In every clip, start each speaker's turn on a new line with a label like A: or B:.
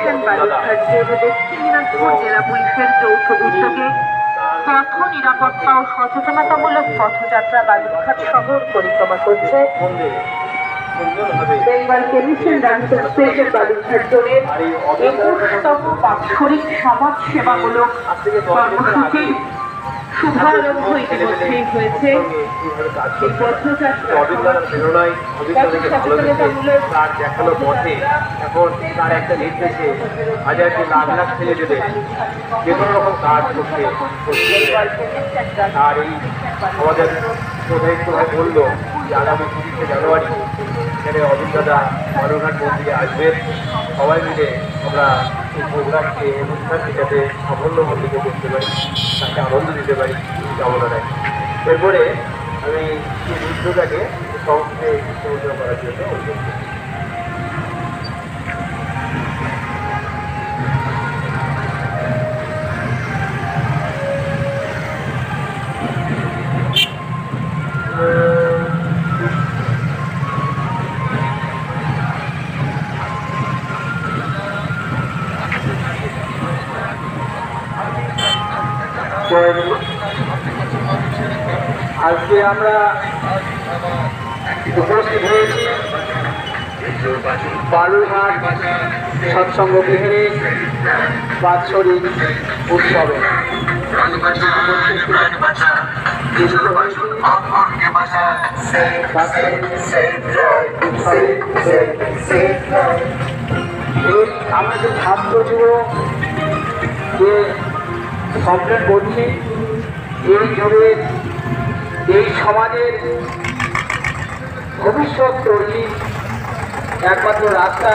A: Commission বালুরঘাটের দক্ষিণ দিনাজপুর জেলা পুলিশের যৌথ উদ্যোগে পথ নিরাপত্তা ও সচেতনতামূলক পথযাত্রা বালুরঘাট শহর পরিক্রমা করছে বেঙ্গল কমিশন ডান্স স্টেজের বালুরঘাট জোনের 21তম বাৎসরিক সমাজ সেবামূলক কর্মসূচির শুভারম্ভ ইতিমধ্যেই হয়েছে। এই পথযাত্রা সচেতনতামূলক
B: দেখানো পথে এখন তার একটা নির্দেশে হাজারটি লাখ লাখ ছেলেদের যে কোনো রকম কাজ করতে আর এই আমাদের প্রধান বললো যে আগামী 20শে জানুয়ারি এখানে অভিজ্ঞতা বালুরঘাট মন্দিরে আসবেন। সবাই মিলে আমরা এই প্রোগ্রামকে অনুষ্ঠানটি যাতে সাফল্যমণ্ডিত করতে পারি, তাকে আনন্দ দিতে পারি কামনা রাখি। এরপরে আমি এই যুদ্ধটাকে সংস্কৃতি পরিচালনা করার জন্য অনুরোধ করি। আজকে আমরা উপস্থিত হয়েছি বালুরঘাট সৎসঙ্গ গৃহে বাৎসরিক উৎসবে। আমরা যে ছাত্র যুবক যে কমপ্লেন করছি, এই জুড়ে এই সমাজের ভবিষ্যৎ তৈরি একমাত্র রাস্তা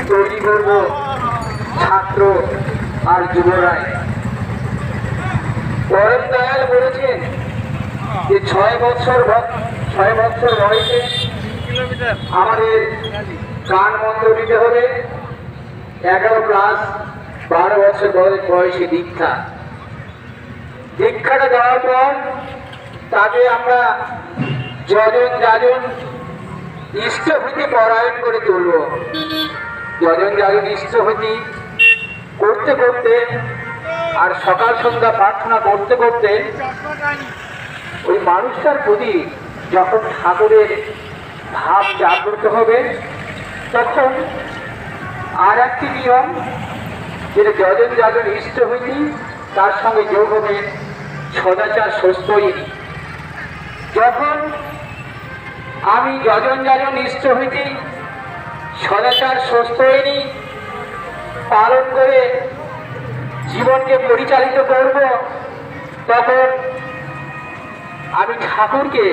B: তৈরি করব ছাত্র আর যুবরাই। পরম দয়াল বলেছেন যে 6 বছর বয়সে আমাদের গান মন্ত্র দিতে হবে, 11+12 বছর বয়সে দীক্ষাটা দেওয়ার পর তাকে আমরা যজন ইষ্টভূতি পরায়ণ করে তুলব। যজন ইষ্টভূতি করতে করতে আর সকাল সন্ধ্যা প্রার্থনা করতে করতে ওই মানুষটার প্রতি যখন ঠাকুরের ভাব জাগ্রত হবে, তখন আর একটি নিয়ম, যেটা যজন ইষ্টভূতি তার সঙ্গে যোগ হবে সদাচার সস্তয়িনী। যখন আমি যজন ইষ্টভূতি সদাচার সস্তয়িনী পালন করে জীবনকে পরিচালিত করব, তখন আমি ঠাকুরকে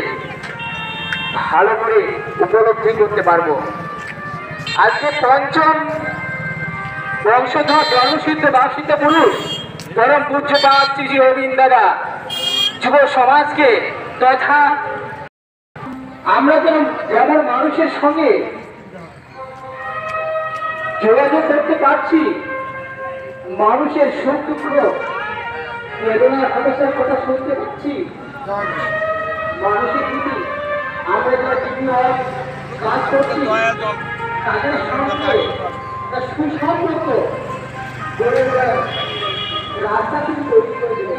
B: ভালো করে উপলব্ধি করতে পারবো। আজকে পঞ্চম বংশধর জন্মসিদ্ধ বাপসিদ্ধ পুরুষ পরম পূজ্যপাদ শ্রী অরবিন্দ দাদা যুব সমাজকে তথা আমরা যেমন মানুষের সঙ্গে যোগাযোগ করতে পারছি, মানুষের সুখ দুঃখ বেদনার সমস্যার কথা শুনতে পাচ্ছি, মানুষের প্রতি আমরা যারা বিভিন্ন কাজ করছি তাদের সঙ্গে সুসম্পর্ক গড়ে তোলার রাস্তা কিন্তু তৈরি করে দেবে।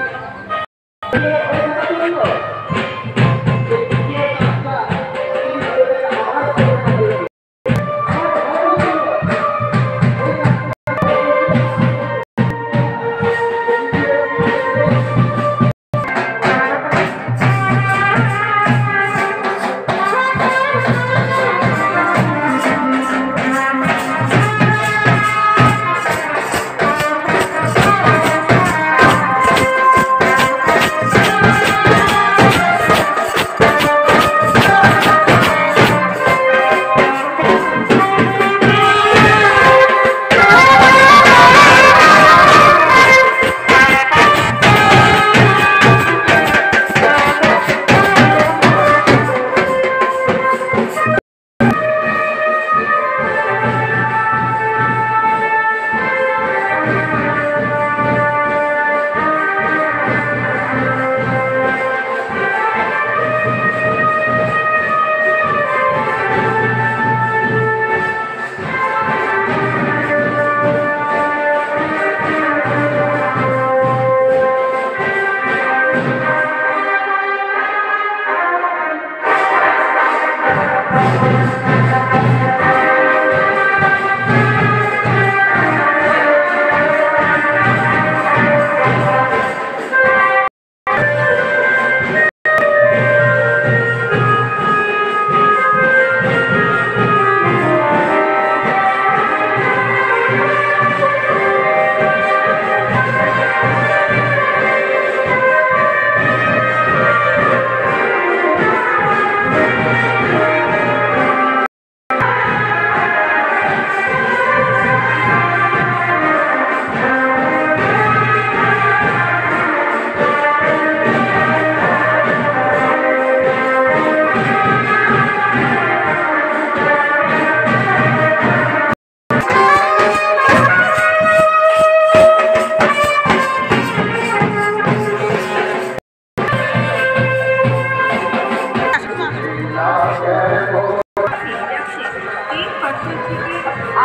A: 50 থেকে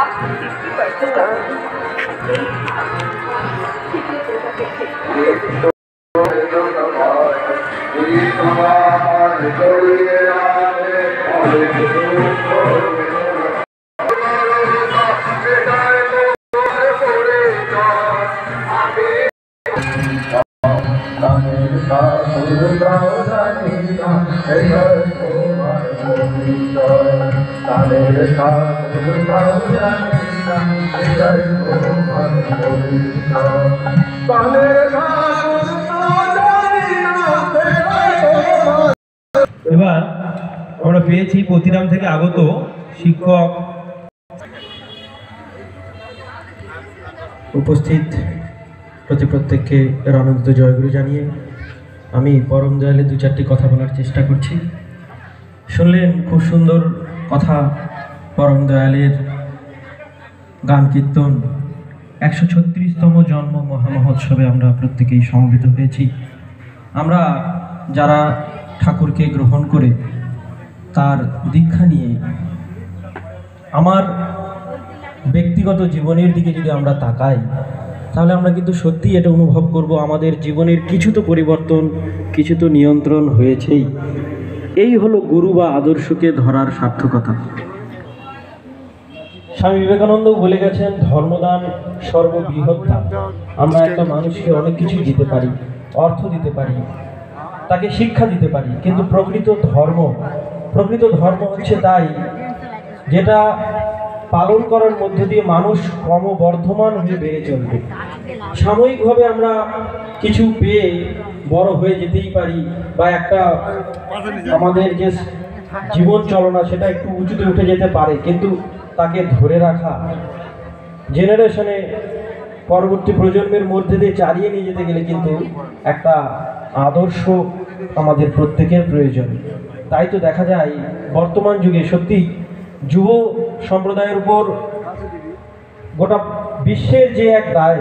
A: up to 60%
C: এবার আমরা পেয়েছি প্রতিরাম থেকে আগত শিক্ষক উপস্থিত প্রত্যেককে আনন্দিত জয়গুরু জানিয়ে আমি পরম দয়ালে দু চারটি কথা বলার চেষ্টা করছি। শুনলেন খুব সুন্দর কথা পরম দয়ালের গান কীর্তন। 136তম জন্ম মহামহোৎসবে আমরা প্রত্যেকেই সমবেত হয়েছি। আমরা যারা ঠাকুরকে গ্রহণ করে তার দীক্ষা নিয়ে আমার ব্যক্তিগত জীবনের দিকে যদি আমরা তাকাই, তাহলে আমরা কিন্তু সত্যিই এটা অনুভব করব আমাদের জীবনের কিছু তো পরিবর্তন, কিছু তো নিয়ন্ত্রণ হয়েছেই। এই হলো গুরু বা আদর্শকে ধরার সার্থকতা। স্বামী বিবেকানন্দও বলে গেছেন, ধর্মদান সর্ববৃহৎ দান। আমরা একটা মানুষকে অনেক কিছু দিতে পারি, অর্থ দিতে পারি, তাকে শিক্ষা দিতে পারি, কিন্তু প্রকৃত ধর্ম হচ্ছে তাই যেটা পালন করার মধ্য দিয়ে মানুষ ক্রমবর্ধমান হয়ে বেড়ে চলবে। সাময়িকভাবে আমরা কিছু পেয়ে বড় হয়ে যেতেই পারি, বা একটা আমাদের যে জীবন চলনা সেটা একটু উঁচুতে উঠে যেতে পারে, কিন্তু তাকে ধরে রাখা, জেনারেশনে পরবর্তী প্রজন্মের মধ্যে দিয়ে চালিয়ে নিয়ে যেতে গেলে কিন্তু একটা আদর্শ আমাদের প্রত্যেকের প্রয়োজন। তাই তো দেখা যায় বর্তমান যুগে সত্যি যুব সম্প্রদায়ের উপর গোটা বিশ্বের যে এক দায়,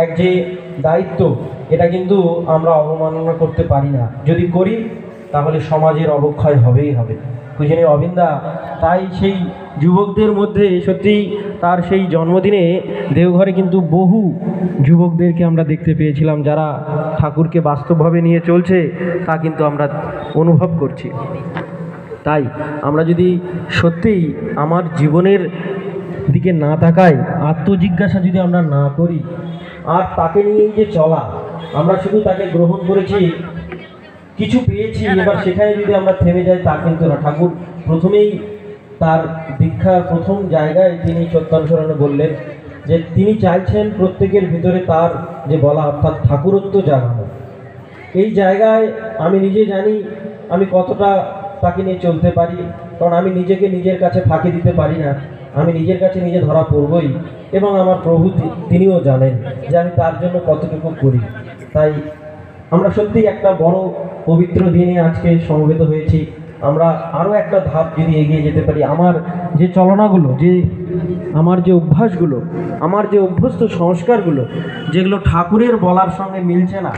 C: এক যে দায়িত্ব, এটা কিন্তু আমরা অবমাননা করতে পারি না। যদি করি তাহলে সমাজের অবক্ষয় হবেই হবে। বুঝিনি অবিন্দা তাই সেই যুবকদের মধ্যে সত্যি তার সেই জন্মদিনে দেওঘরে কিন্তু বহু যুবকদেরকে আমরা দেখতে পেয়েছিলাম, যারা ঠাকুরকে বাস্তবভাবে নিয়ে চলছে তা কিন্তু আমরা অনুভব করছি। তাই আমরা যদি সত্যিই আমার জীবনের দিকে না তাকাই, আত্মজিজ্ঞাসা যদি আমরা না করি, আর তাকে নিয়েই যে চলা, আমরা শুধু তাকে গ্রহণ করেছি, কিছু পেয়েছি, এবার সেখানে যদি আমরা থেমে যাই তা কিন্তু না। ঠাকুর প্রথমেই তার দীক্ষার প্রথম জায়গায় তিনি সত্যানুসরণে বললেন যে তিনি চাইছেন প্রত্যেকের ভিতরে তার যে বলা, অর্থাৎ ঠাকুরত্ব জাগানো। এই জায়গায় আমি নিজে জানি আমি কতটা তাকে নিয়ে চলতে পারি, কারণ আমি নিজেকে নিজের কাছে ফাঁকি দিতে পারি না, আমি নিজের কাছে নিজে ধরা পড়বই, এবং আমার প্রভু তিনিও জানেন যে আমি তার জন্য কতটুকু করি। তাই আমরা সত্যি একটা বড় পবিত্র দিনে আজকে সমবেত হয়েছি। আমরা আরও একটা ধাপ যদি এগিয়ে যেতে পারি, আমার যে চলনাগুলো, আমার যে অভ্যাসগুলো, আমার যে অভ্যস্ত সংস্কারগুলো, যেগুলো ঠাকুরের বলার সঙ্গে মিলছে না,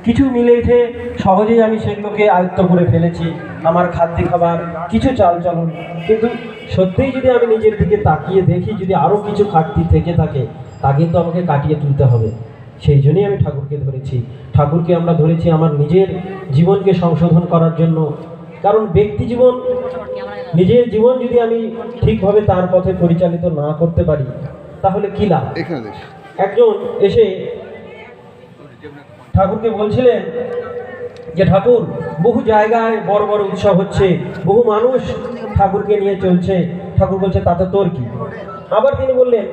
C: কিছু মিলেছে সহজেই আমি সেগুলোকে আয়ত্ত করে ফেলেছি, আমার খাদ্য খাবার, কিছু চালচলন, কিন্তু সত্যিই যদি আমি নিজের দিকে তাকিয়ে দেখি, যদি আরও কিছু ঘাটতি থেকে থাকে, তা কিন্তু আমাকে কাটিয়ে তুলতে হবে। সেই জন্যই আমি ঠাকুরকে ধরেছি। ঠাকুরকে আমরা ধরেছি আমার নিজের জীবনকে সংশোধন করার জন্য, কারণ ব্যক্তি জীবন, নিজের জীবন যদি আমি ঠিকভাবে তার পথে পরিচালিত না করতে পারি তাহলে কি লাভ। একজন এসে ঠাকুরকে বলছিলেন যে ঠাকুর, বহু জায়গায় বড় বড় উৎসব হচ্ছে, বহু মানুষ ঠাকুরকে নিয়ে চলছে। ঠাকুর বলছে তাতে তোর কি? আবার তিনি বললেন,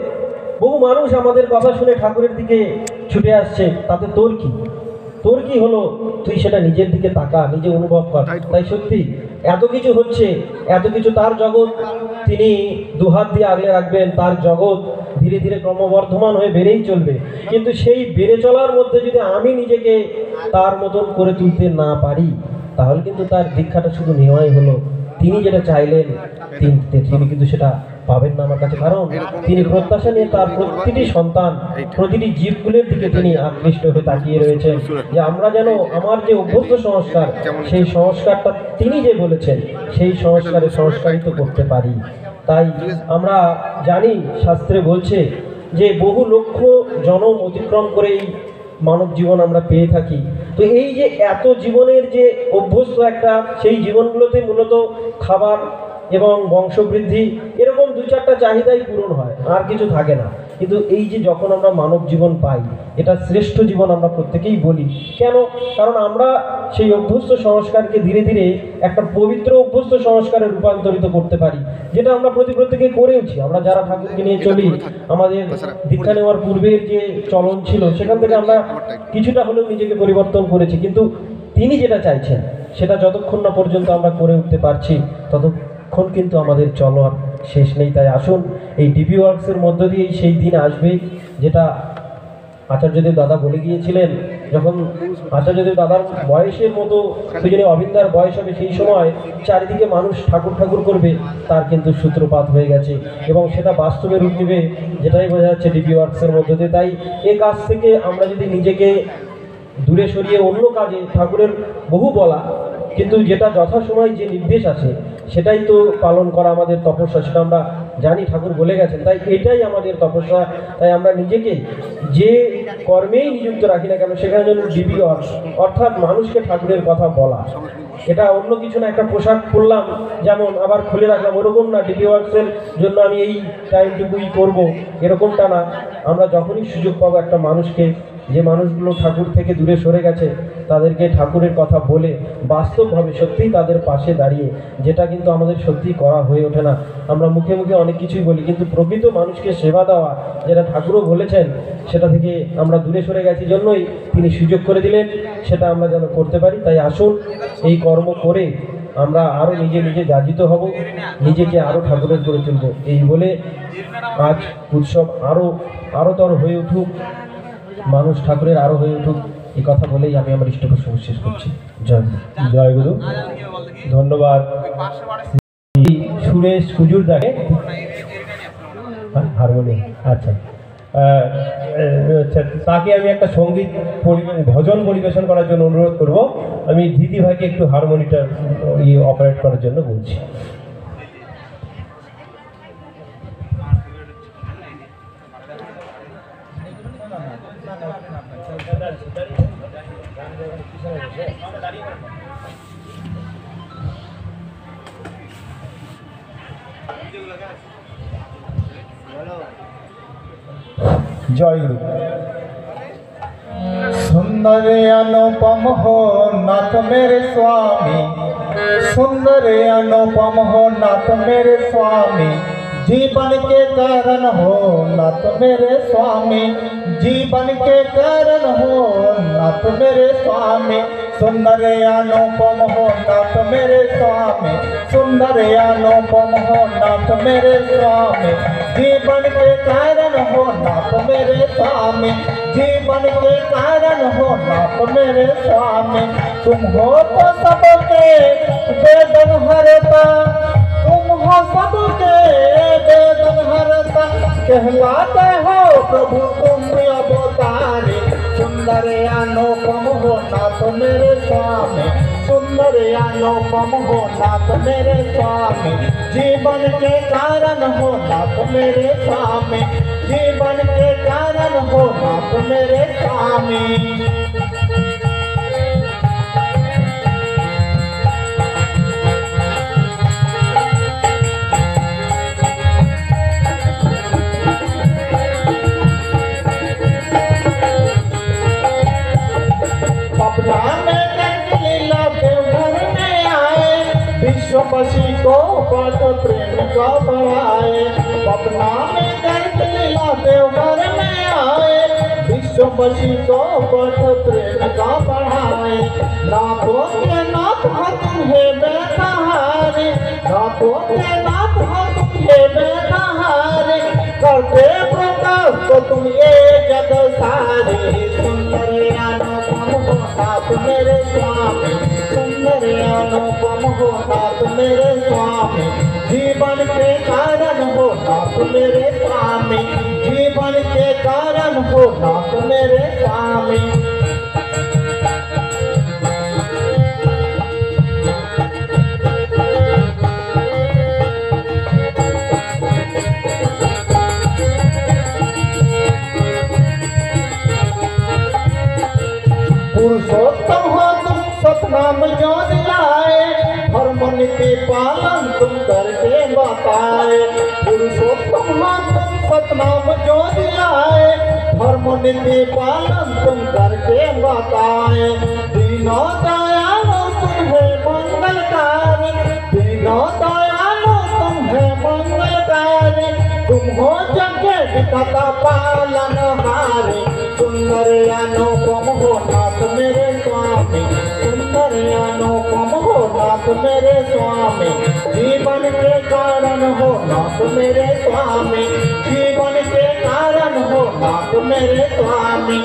C: বহু মানুষ আমাদের কথা শুনে ঠাকুরের দিকে ছুটে আসছে, তাতে তোর কি? তোর কি হলো? তুই সেটা নিজের দিকে তাকা, নিজে অনুভব কর। তাই সত্যি এত কিছু হচ্ছে, এত কিছু, তার জগৎ তিনি দুহাত দিয়ে আগলে রাখবেন, তার জগৎ ধীরে ধীরে ক্রমবর্ধমান হয়ে বেড়েই চলবে। কিন্তু সেই বেড়ে চলার মধ্যে যদি আমি নিজেকে তার মতন করে তুলতে না পারি, তাহলে কিন্তু তার দীক্ষাটা শুধু নেওয়াই হলো। তিনি যেটা চাইলেন তিনি কিন্তু সেটা পাবেন না আমার কাছে, কারণ তিনি প্রত্যাশা নিয়ে তার প্রতিটি সন্তান, প্রতিটি জীবগুলোর দিকে তিনি আকৃষ্ট হয়ে তাকিয়ে রয়েছেন, যে আমরা যেন আমার যে অভ্যস্ত সংস্কার, সেই সংস্কারটা তিনি যে বলেছেন সেই সংস্কারে সংস্কারিত করতে পারি। তাই আমরা জানি শাস্ত্রে বলছে যে বহু লক্ষ জনম অতিক্রম করে এই মানব জীবন আমরা পেয়ে থাকি। তো এই যে এত জীবনের যে অভ্যস্ত একটা, সেই জীবনগুলোতে মূলত খাবার এবং বংশবৃদ্ধি এরকম দু চারটা চাহিদাই পূরণ হয়, আর কিছু থাকে না। কিন্তু এই যে যখন আমরা মানব জীবন পাই, এটা শ্রেষ্ঠ জীবন আমরা প্রত্যেকেই বলি। কেন? কারণ আমরা সেই অভ্যস্ত সংস্কারকে ধীরে ধীরে একটা পবিত্র অভ্যস্ত সংস্কারে রূপান্তরিত করতে পারি, যেটা আমরা প্রত্যেকে করেওছি। আমরা যারা ঠাকুরকে নিয়ে চলি, আমাদের দীক্ষা নেওয়ার পূর্বের যে চলন ছিল সেখান থেকে আমরা কিছুটা হলেও নিজেকে পরিবর্তন করেছি। কিন্তু তিনি যেটা চাইছেন সেটা যতক্ষণ না পর্যন্ত আমরা করে উঠতে পারছি, ততক্ষণ কিন্তু আমাদের চলার শেষ নেই। তাই আসুন, এই ডিবি ওয়ার্কসের মধ্য দিয়েই সেই দিন আসবে যেটা আচার্যদেব দাদা বলে গিয়েছিলেন। যখন আচার্যদেব দাদার বয়সের মতো দুজনে অবিন্দার বয়স হবে, সেই সময় চারিদিকে মানুষ ঠাকুর ঠাকুর করবে, তার কিন্তু সূত্রপাত হয়ে গেছে এবং সেটা বাস্তবে রূপ নেবে, যেটাই বোঝা যাচ্ছে ডিবি ওয়ার্কসের মধ্য দিয়ে। তাই এ কাজ থেকে আমরা যদি নিজেকে দূরে সরিয়ে অন্য কাজে, ঠাকুরের বহু বলা, কিন্তু যেটা যথাসময় যে নির্দেশ আছে সেটাই তো পালন করা আমাদের তপস্যা, সেটা আমরা জানি ঠাকুর বলে গেছেন। তাই এটাই আমাদের তপস্যা। তাই আমরা নিজেকে যে কর্মেই নিযুক্ত রাখি না কেন, সেখানে যেন ডিবি ওয়ার্কস, অর্থাৎ মানুষকে ঠাকুরের কথা বলা, এটা অন্য কিছু না। একটা পোশাক পরলাম যেমন আবার খুলে রাখলাম, ওরকম না। ডিবি ওয়ার্কসের জন্য আমি এই টাইমটুকুই করব, এরকমটা না। আমরা যখনই সুযোগ পাবো একটা মানুষকে, যে মানুষগুলো ঠাকুর থেকে দূরে সরে গেছে, তাদেরকে ঠাকুরের কথা বলে বাস্তবভাবে সত্যিই তাদের পাশে দাঁড়িয়ে, যেটা কিন্তু আমাদের সত্যিই করা হয়ে ওঠে না। আমরা মুখে মুখে অনেক কিছুই বলি, কিন্তু প্রকৃত মানুষকে সেবা দেওয়া, যেটা ঠাকুরও বলেছেন, সেটা থেকে আমরা দূরে সরে গেছি। জন্যই তিনি সুযোগ করে দিলেন সেটা আমরা যেন করতে পারি। তাই আসুন, এই কর্ম করে আমরা আরও নিজে যাজিত হব, নিজেকে আরও ঠাকুরের করে তুলব। এই বলে আজ উৎসব আরোতর হয়ে উঠুক, মানুষ ঠাকুরের আরো হয়ে উঠুক, এই কথা বলেই আমি আমার ইষ্ট প্রসঙ্গ শেষ করছি। জয় গুরু। ধন্যবাদ সুরেশ কুজুরদাকে, হারমোনিয়াম। আচ্ছা, তাকে আমি একটা সঙ্গীত ভজন পরিবেশন করার জন্য অনুরোধ করব। আমি দিদি ভাইকে একটু হারমোনিয়ামটা অপারেট করার জন্য বলছি।
D: जय गुरु। सुंदर अनुपम हो नाथ मेरे स्वामी, सुंदर अनुपम हो नाथ मेरे स्वामी, जीवन के कारण हो नाथ मेरे स्वामी, जीवन के कारण हो नाथ मेरे स्वामी, सुंदर अनुपम हो नाथ मेरे स्वामी, सुंदर अनुपम हो नाथ मेरे स्वामी, जीवन के कारण हो नाथ मेरे स्वामी, जीवन के कारण हो नाथ मेरे स्वामी, तुम हो तो सबके वेदन हरता, तुम हो सबके वेदन हरता, कहलाते हो प्रभु तुम अवतारी, सुंदर अनुपम हो नाथ मेरे स्वामी, सुंदर अनुपम हो नाथ मेरे स्वामी, जीवन के कारण हो नाथ मेरे स्वामी, जीवन के कारण हो नाथ मेरे स्वामी। विश्वपति को पद प्रेम का बढ़ाए, पटना में गर्भ लीला देवघर में आए, विश्वपति को पद प्रेम का बढ़ाए, नाथों के नाथ तुम्हें बेसहारे, नाथों के नाथ तुम्हें बेसहारे, करते प्रकाश तो तुम ये जग सारे, सुंदर अनुपम हो नाथ मेरे स्वामी, सुंदर अनुपम हो नाथ मेरे स्वामी, जीवन के कारण हो नाथ मेरे स्वामी, जीवन के कारण हो नाथ मेरे स्वामी। पालन तुम करके बताए, पुरुषोत्तम हो तुम सतनाम जो दिलाए, धर्म नीति पालन तुम करके बताए, दीनों दयालु तुम है मंगलकारी, दीनों दयालु तुम है मंगलकारी, तुम हो जगत पिता पालनहारी, सुंदर अनुपम हो नाथ मेरे स्वामी, सुंदर अनुपम हो नाथ मेरे स्वामी, जीवन के कारण हो नाथ मेरे स्वामी, जीवन के कारण हो नाथ मेरे स्वामी।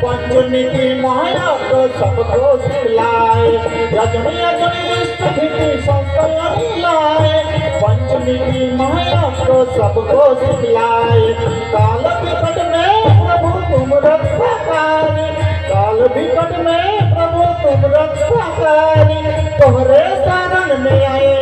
D: पंचनीति माया को सबको सिखलाए, यजनी यजनी इष्ट भीति सबको लाए, पंचनीति माया को सबको सिखलाए, काल विकट में प्रभु तुम रक्षाकारी, काल विकट में प्रभु तुम रक्षाकारी, तोहरे शरण में आए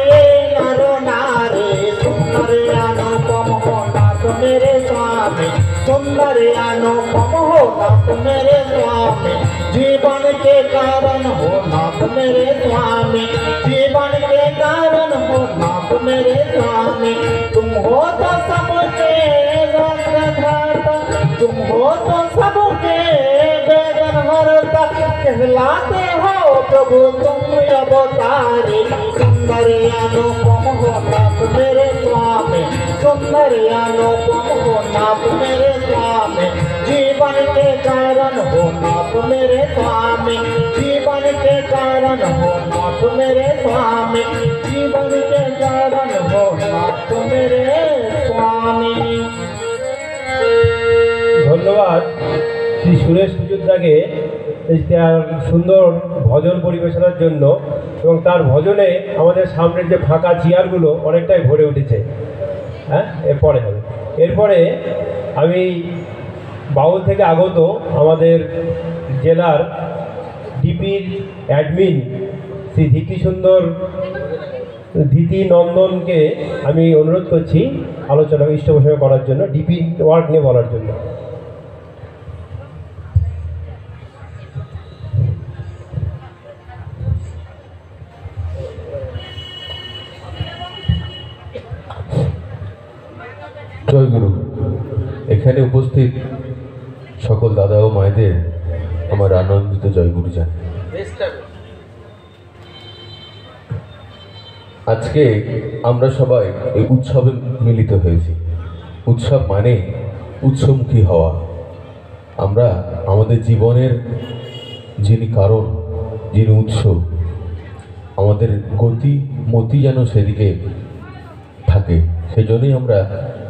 D: नर नारी, सुंदर अनुपम हो नाथ मेरे स्वामी, सुंदर अनुपम हो नाथ मेरे स्वामी, जीवन के कारण हो नाथ मेरे स्वामी, जीवन के कारण हो नाथ मेरे स्वामी, तुम हो तो सबके रक्षाता, तुम हो तो सबके वेदन हरता, कहलाते हो प्रभु तुम अवतारी, सुंदर अनुपम हो नाथ मेरे स्वामी, सुंदर अनुपम हो नाथ मेरे स्वामी, जीवन के कारण हो नाथ मेरे स्वामी, जीवन के कारण हो नाथ मेरे स्वामी, जीवन के कारण हो नाथ मेरे स्वामी।
C: ধন্যবাদ শ্রী সুরেশ মজুমদারকে তার সুন্দর ভজন পরিবেশনার জন্য, এবং তার ভজনে আমাদের সামনের যে ফাঁকা চেয়ারগুলো অনেকটাই ভরে উঠেছে। হ্যাঁ, এরপরে আমি বাউল থেকে আগত আমাদের জেলার ডিপির অ্যাডমিন শ্রী ধীতি নন্দনকে আমি অনুরোধ করছি আলোচনা পৃষ্ঠপোষকতা করার জন্য, ডিপি ওয়ার্ক নিয়ে বলার জন্য।
E: জয় গুরু। এখানে উপস্থিত সকল দাদা ও মায়েদের আমার আনন্দিত জয় গুরু জানাই। আজকে আমরা সবাই এই উৎসবে মিলিত হয়েছি। উৎসব মানে উৎসমুখী হওয়া। আমরা আমাদের জীবনের যিনি কারণ, যিনি উৎস, আমাদের মতি যেন সেদিকে থাকে, সেই জন্যই আমরা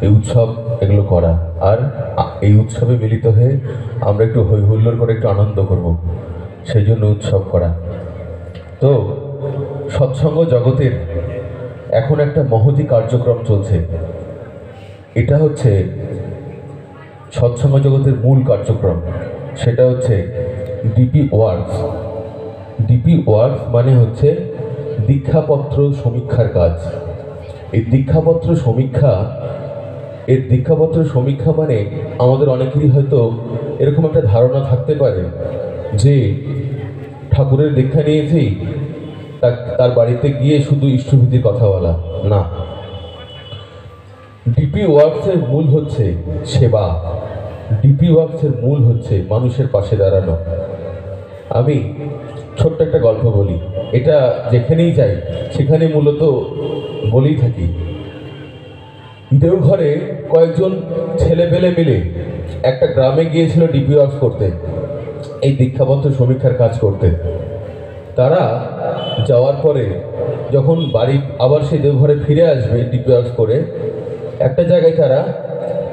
E: এই উৎসব এগুলো করা। আর এই উৎসবে মিলিত হয়ে আমরা একটু হৈ হুল্লোড় করে একটু আনন্দ করব, সেই জন্য উৎসব করা। তো সৎসঙ্গ জগতের এখন একটা মহতী কার্যক্রম চলছে। এটা হচ্ছে সৎসঙ্গ জগতের মূল কার্যক্রম, সেটা হচ্ছে ডিপি ওয়ার্কস। ডিপি ওয়ার্কস মানে হচ্ছে দীক্ষাপত্র সমীক্ষার কাজ। এই দীক্ষাপত্র সমীক্ষা মানে আমাদের অনেকেরই হয়তো এরকম একটা ধারণা থাকতে পারে যে ঠাকুরের দীক্ষা নিয়েছি, তার বাড়িতে গিয়ে শুধু ইষ্টভীতির কথা বলা না। ডিপি ওয়ার্কসের মূল হচ্ছে সেবা। ডিপি ওয়ার্কসের মূল হচ্ছে মানুষের পাশে দাঁড়ানো। আমি ছোট্ট একটা গল্প বলি, এটা যেখানেই যাই সেখানে মূলত বলেই থাকি। দেওঘরে কয়েকজন ছেলেপেলে মিলে একটা গ্রামে গিয়েছিল ডিপি ওয়ার্কস করতে, এই দীক্ষাপত্র সমীক্ষার কাজ করতে। তারা যাওয়ার পরে যখন বাড়ি আবার সেই দেওঘরে ফিরে আসবে ডিপি ওয়ার্কস করে, একটা জায়গায় তারা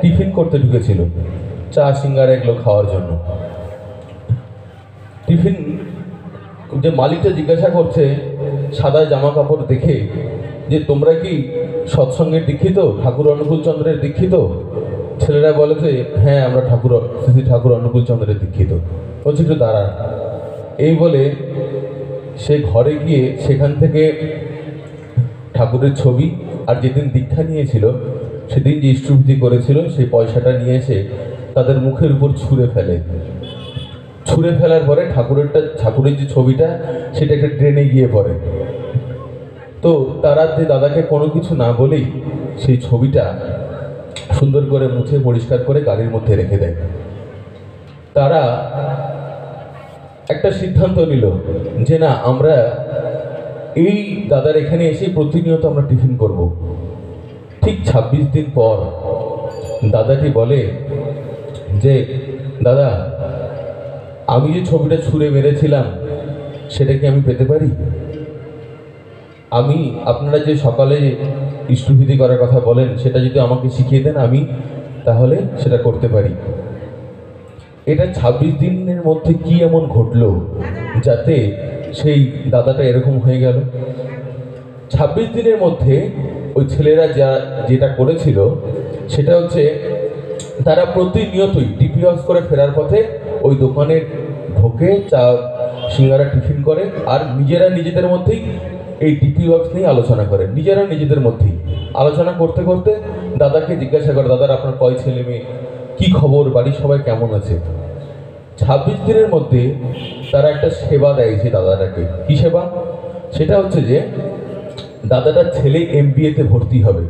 E: টিফিন করতে ঢুকেছিল, চা সিঙ্গারা এগুলো খাওয়ার জন্য। টিফিন যে মালিকটা জিজ্ঞাসা করছে সাদা জামা কাপড় দেখে যে তোমরা কি সৎসঙ্গের দীক্ষিত, ঠাকুর অনুকূল চন্দ্রের দীক্ষিত? ছেলেরা বলে যে হ্যাঁ আমরা শ্রী ঠাকুর অনুকূল চন্দ্রের দীক্ষিত। বলছে একটু দাঁড়ান। এই বলে সে ঘরে গিয়ে সেখান থেকে ঠাকুরের ছবি আর যেদিন দীক্ষা নিয়েছিল সেদিন যে ইষ্টভূতি করেছিল সেই পয়সাটা নিয়ে এসে তাদের মুখের উপর ছুঁড়ে ফেলে। ছুঁড়ে ফেলার পরে ঠাকুরের যে ছবিটা সেটা একটা ড্রেনে গিয়ে পড়ে। তো তারা যে দাদাকে কোনো কিছু না বলেই সেই ছবিটা সুন্দর করে মুছে পরিষ্কার করে গাড়ির মধ্যে রেখে দেয়। তারা একটা সিদ্ধান্ত নিল যে না, আমরা এই দাদার এখানে এসে প্রতিনিয়ত আমরা টিফিন করব। ঠিক 26 দিন পর দাদাটি বলে যে দাদা, আমি যে ছবিটা ছুঁড়ে মেরেছিলাম সেটা কি আমি পেতে পারি? আমি আপনারা যে সকালে ইষ্টভূতি করার কথা বলেন সেটা যদি আমাকে শিখিয়ে দেন আমি তাহলে সেটা করতে পারি। এটা 26 দিনের মধ্যে কি এমন ঘটলো যাতে সেই দাদাটা এরকম হয়ে গেল? 26 দিনের মধ্যে ওই ছেলেরা যেটা করেছিল সেটা হচ্ছে তারা প্রতিনিয়তই ডিপি হাউস করে ফেরার পথে ওই দোকানে ঢোকে, চা সিঙ্গারা টিফিন করে, আর নিজেরা নিজেদের মধ্যেই এই ডিপি ওয়ার্কস নিয়ে আলোচনা করে। নিজেরা নিজেদের মধ্যেই আলোচনা করতে করতে দাদাকে জিজ্ঞাসা করে, দাদার আপনার কয় ছেলে মেয়ে, কী খবর, বাড়ির সবাই কেমন আছে? 26 দিনের মধ্যে তারা একটা সেবা দেয় সেই দাদাটাকে। কী সেবা? সেটা হচ্ছে যে দাদাটার ছেলে MBA-তে ভর্তি হবে,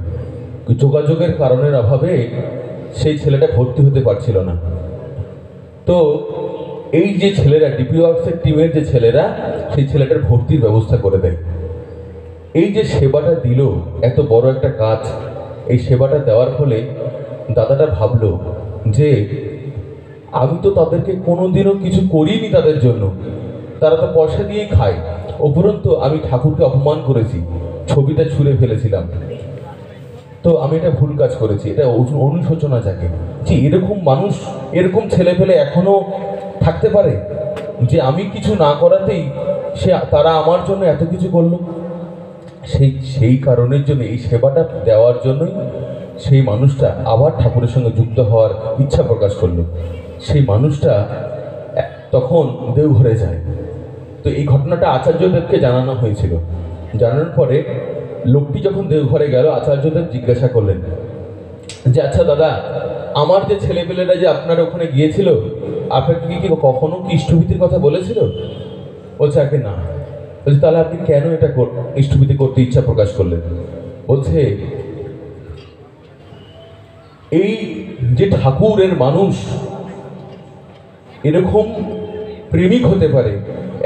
E: যোগাযোগের কারণের অভাবে সেই ছেলেটা ভর্তি হতে পারছিল না। তো এই যে ছেলেরা, ডিপি ওয়ার্কসের টিমের যে ছেলেরা, সেই ছেলেটার ভর্তির ব্যবস্থা করে দেয়। এই যে সেবাটা দিল, এত বড় একটা কাজ, এই সেবাটা দেওয়ার ফলে দাদাটা ভাবলো যে আমি তো তাদেরকে কোনোদিনও কিছু করিনি তাদের জন্য, তারা তো পয়সা দিয়েই খায়, উপরন্তু আমি ঠাকুরকে অপমান করেছি, ছবিটা ছুঁড়ে ফেলেছিলাম, তো আমি এটা ভুল কাজ করেছি। এটা অনুশোচনা জাগে যে এরকম মানুষ, এরকম ছেলে পেলে এখনো থাকতে পারে যে আমি কিছু না করাতেই তারা আমার জন্য এত কিছু করলো। সেই কারণের জন্য, এই সেবাটা দেওয়ার জন্যই সেই মানুষটা আবার ঠাকুরের সঙ্গে যুক্ত হওয়ার ইচ্ছা প্রকাশ করলো। সেই মানুষটা তখন দেওঘরে যায়। তো এই ঘটনাটা আচার্যদেবকে জানানো হয়েছিল। জানানোর পরে লোকটি যখন দেওঘরে গেল, আচার্যদেব জিজ্ঞাসা করলেন যে আচ্ছা দাদা, আমার যে ছেলেপেলেরা যে আপনার ওখানে গিয়েছিল, আপনাকে কি কখনো কি ইষ্টভূতির কথা বলেছিল? বলছে আগে না। বলছে তাহলে আপনি কেন এটা ইষ্টভূতি করতে ইচ্ছা প্রকাশ করলেন? বলছে এই যে ঠাকুরের মানুষ এরকম প্রেমিক হতে পারে,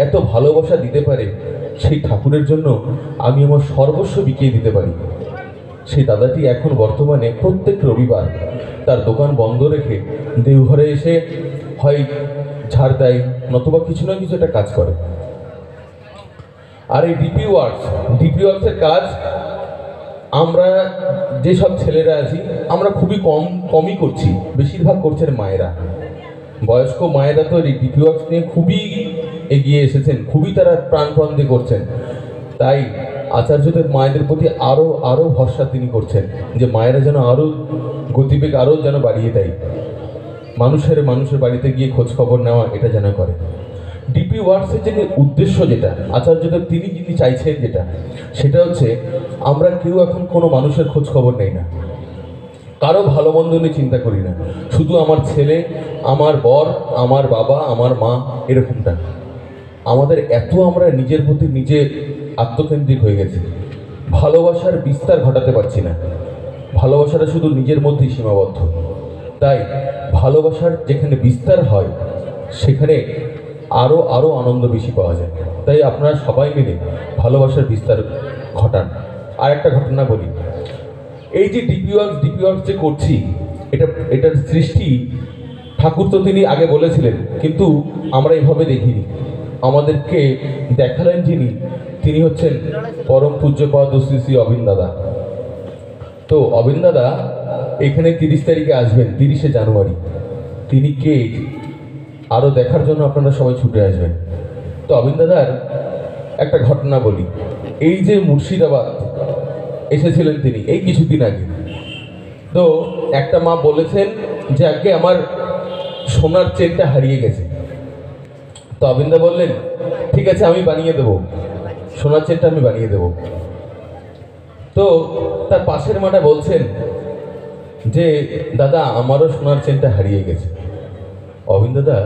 E: এত ভালোবাসা দিতে পারে, সেই ঠাকুরের জন্য আমি আমার সর্বস্ব বিকিয়ে দিতে পারি। সেই দাদাটি এখন বর্তমানে প্রত্যেক রবিবার তার দোকান বন্ধ রেখে দেওঘরে এসে হয় ঝাড় দেয়, নতুবা কিছু না কিছু একটা কাজ করে। আর এই ডিপি ওয়ার্কসের কাজ আমরা যেসব ছেলেরা আছি আমরা খুবই কমই করছি, বেশিরভাগ করছেন মায়েরা। বয়স্ক মায়েরা তো এই ডিপি ওয়ার্কস নিয়ে খুবই এগিয়ে এসেছেন, খুবই তারা প্রাণপণ দিয়ে করছেন। তাই আচার্যদের মায়েদের প্রতি আরও ভরসা তিনি করছেন যে মায়েরা যেন আরও গতিবেগ আরও যেন বাড়িয়ে দেয়, মানুষের বাড়িতে গিয়ে খোঁজ খবর নেওয়া এটা যেন করে। ডিপি ওয়ার্কসের যে উদ্দেশ্য, যেটা আচার্যদেব তিনি যিনি চাইছেন, সেটা হচ্ছে আমরা কেউ এখন কোনো মানুষের খোঁজ খবর নেই না, কারো ভালো মন্দ নিয়ে চিন্তা করি না, শুধু আমার ছেলে, আমার বর, আমার বাবা, আমার মা, এরকমটা। আমাদের আমরা নিজের প্রতি নিজে আত্মকেন্দ্রিক হয়ে গেছি, ভালোবাসার বিস্তার ঘটাতে পারছি না, ভালোবাসাটা শুধু নিজের মধ্যেই সীমাবদ্ধ। তাই ভালোবাসার যেখানে বিস্তার হয় সেখানে আরও আনন্দ বেশি পাওয়া যায়। তাই আপনারা সবাই মিলে ভালোবাসার বিস্তার ঘটান। আর একটা ঘটনা বলি, এই যে ডিপি ওয়ার্কস যে করছি, এটার সৃষ্টি ঠাকুর তো তিনি আগে বলেছিলেন, কিন্তু আমরা এভাবে দেখিনি। আমাদেরকে দেখালেন তিনি হচ্ছেন পরম পূজ্যপাদ শ্রী শ্রী অবিন দাদা। তো অবিন দাদা এখানে 30 তারিখে আসবেন, 30শে জানুয়ারি। তিনি কে আরও দেখার জন্য আপনারা সবাই ছুটে আসবেন। তো অবিন দাদার একটা ঘটনা বলি। এই যে মুর্শিদাবাদ এসেছিলেন তিনি এই কিছুদিন আগে, তো একটা মা বলেছেন যে আগে আমার সোনার চেনটা হারিয়ে গেছে। তো অবিন্দা বললেন, ঠিক আছে আমি বানিয়ে দেবো, সোনার চেনটা আমি বানিয়ে দেবো। তো তার পাশের মাটা বলছেন যে দাদা আমারও সোনার চেনটা হারিয়ে গেছে। অবিন দাদা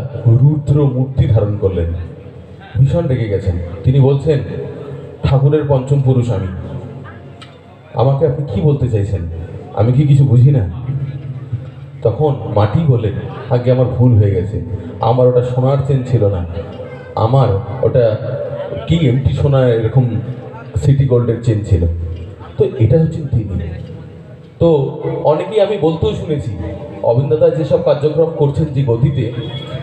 E: রুদ্র মূর্তি ধারণ করলেন, ভীষণ রেগে গেছেন। তিনি বলছেন, ঠাকুরের পঞ্চম পুরুষ আমি, আমাকে আপনি কি বলতে চাইছেন? আমি কি কিছু বুঝি না? তখন মাটি বললেন, আগে আমার ভুল হয়ে গেছে, আমার ওটা সোনার চেন ছিল না, আমার ওটা কি এমটি সোনা এরকম সিটি গোল্ডের চেন ছিল। তো এটা হচ্ছেন তিনি। তো অনেকেই আমি বলতেও শুনেছি, অবিন দাদা যেসব কার্যক্রম করছেন যে গতিতে,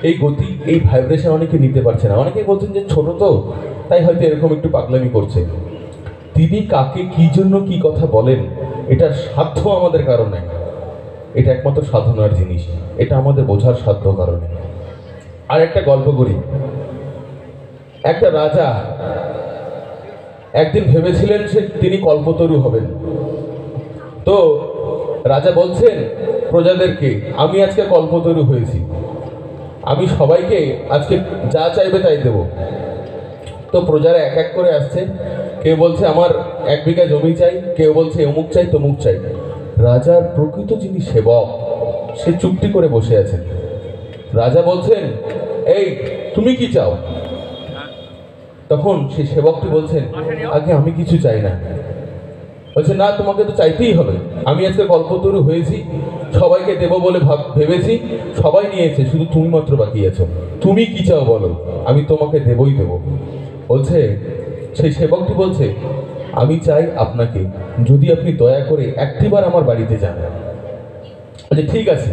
E: এই গতি এই ভাইব্রেশন অনেকে নিতে পারছে না। অনেকেই বলছেন যে ছোট তো, তাই হয়তো এরকম একটু পাগলামি করছে। তিনি কাকে কি জন্য কি কথা বলেন এটার সাধ্য আমাদের কারণে, এটা একমাত্র সাধনার জিনিস, এটা আমাদের বোঝার সাধ্য কারণে। আর একটা গল্প করি। একটা রাজা একদিন ভেবেছিলেন তিনি কল্পতরু হবেন। তো রাজা বলছেন প্রজাদেরকে, আমি আজকে কল্পতরু হয়েছি, আমি সবাইকে আজকে যা চাইবে তাই দেব। তো প্রজারা এক এক করে আসছে, কেউ বলছে আমার 1 বিঘা জমি চাই, কেউ বলছে অমুক চাই তমুক চাই। রাজার প্রকৃত যিনি সেবক সে চুপটি করে বসে আছেন। রাজা বলছেন, এই তুমি কি চাও? তখন সেই সেবকটি বলছেন, আগে আমি কিছু চাই না। বলছে, না তোমাকে তো চাইতেই হবে, আমি আজকে কল্পতরু হয়েছি, সবাইকে দেব বলে ভেবেছি, সবাই নিয়েছে, শুধু তুমি মাত্র বাকি আছো, তুমি কি চাও বলো, আমি তোমাকে দেবই দেব। বলছে সেই সেবকটি বলছে, আমি চাই আপনাকে, যদি আপনি দয়া করে একটিবার আমার বাড়িতে যান। বলছে ঠিক আছে,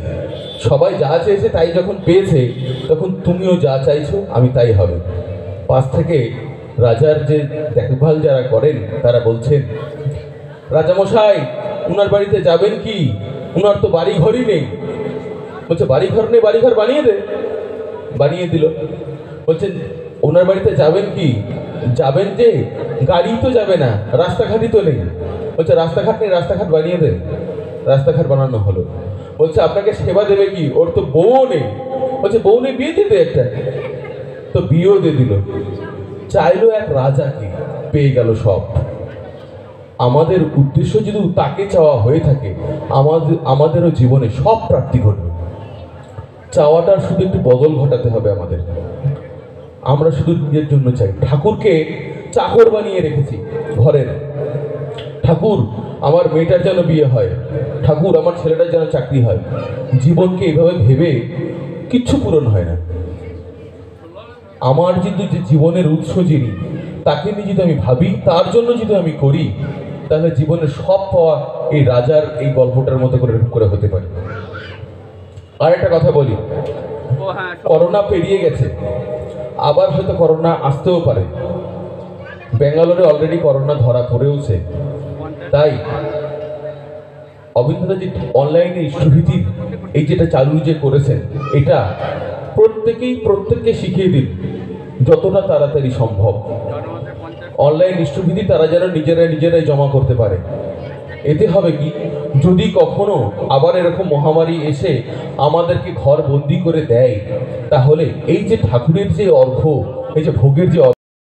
E: সবাই যা চেয়েছে তাই যখন পেয়েছে, তখন তুমিও যা চাইছো আমি তাই হবে। পাশ থেকে রাজার যে দেখভাল যারা করেন তারা বলছেন, রাজামশাই উনার বাড়িতে যাবেন কি? উনার তো বাড়ি ঘরই নেই। বলছে বাড়ি ঘর নেই, বাড়ি ঘর বানিয়ে দে। বানিয়ে দিল। বলছেন ওনার বাড়িতে যাবেন কি? যাবেন যে, গাড়ি তো যাবে না, রাস্তাঘাটই তো নেই। বলছে রাস্তাঘাট নেই, রাস্তাঘাট বানিয়ে দে। রাস্তাঘাট বানানো হলো। বলছে আপনাকে সেবা দেবে কি? ওর তো বউ নেই। বলছে বউ নেই, বিয়ে দিতে একটা। তো বিয়েও দিয়ে দিল। চাইলো এক রাজাকে, পেয়ে গেল সব। আমাদের উদ্দেশ্য যদি তাকে চাওয়া হয়ে থাকে, আমাদেরও জীবনে সব প্রাপ্তি ঘটবে। চাওয়াটার শুধু একটু বদল ঘটাতে হবে আমাদের। আমরা শুধু নিজের জন্য চাই। ঠাকুরকে চাকর বানিয়ে রেখেছি ঘরের। ঠাকুর আমার মেয়েটার যেন বিয়ে হয়, ঠাকুর আমার ছেলেটার যেন চাকরি হয়। জীবনকে এইভাবে ভেবে কিচ্ছু পূরণ হয় না। আমার যদি যে জীবনের উৎস যিনি, তাকে নিয়ে যদি আমি ভাবি, তার জন্য যদি আমি করি, তাহলে জীবনের সব পাওয়া এই রাজার এই গল্পটার মতো করে এরকম করে হতে পারে। আর একটা কথা বলি, করোনা পেরিয়ে গেছে, আবার হয়তো করোনা আসতেও পারে। ব্যাঙ্গালোরে অলরেডি করোনা ধরা পড়েওছে। তাই অবিন্দা যে অনলাইনে ইষ্টভীতির এই যেটা চালু যে করেছেন, এটা প্রত্যেককে শিখিয়ে দিন যতটা তাড়াতাড়ি সম্ভব। অনলাইন ইষ্টভীতি তারা যেন নিজেরাই জমা করতে পারে। এতে হবে কি, যদি কখনো আবার এরকম মহামারী এসে আমাদেরকে ঘর বন্দি করে দেয়, তাহলে এই যে ঠাকুরের যে অর্ঘ্য, এই যে ভোগের যে